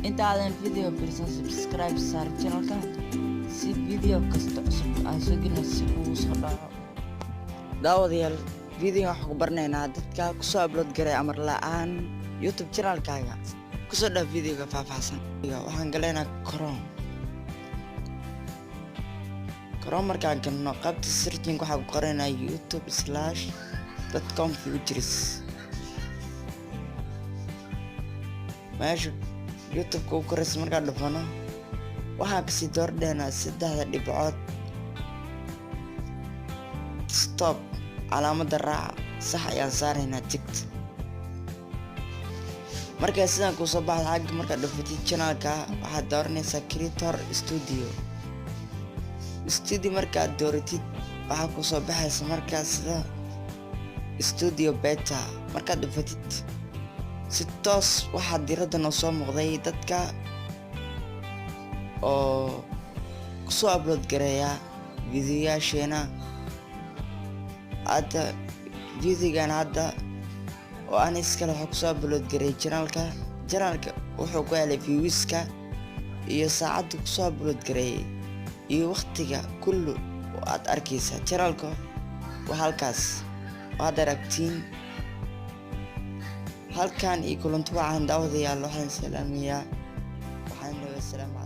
انت على الفيديو برسا سبسكرايب صار channelka si video kasta cusub aan soo gelino si uu soo dhaco daawadayaal video waxaan ku barnaynaa dadka ku soo upload garay amar la'aan YouTube channelkaaga ku soo dhaaf videoga faahfaahsan waxaan galeynaa Chrome markaan galno qaybta searching waxaan ku qoraynaa youtube.com futures meesha YouTube ku koraysa markaan dhufano waxaan kasii doordeynaa saddexda dhibcood stop calaamada raaca sax ayaan saaraynaa tikt markaa sidaan ku soo baxda xagga markaa dhufatid channelka waxaad dooranaysaa creator studio markaad dooratid waxaa ku soo baxaysa markaa sida studio beta markaad dhufatid si toos waxaa diradda noo soo muuqday dadka oo ku soo upload gareeya videoyaasheena hadda videogan hadda oo aan iskale waxaa ku soo upload gareey channelka wuxuu ku helay viewska iyo saacadda ku soo upload gareeyay iyo waqtiga kullu oo aad arkaysa channelka waa halkaas waad aragtiin halkan iyo kulantu waxaan daawadayaal waxaan salaamayaa waxaan naga salaamayaa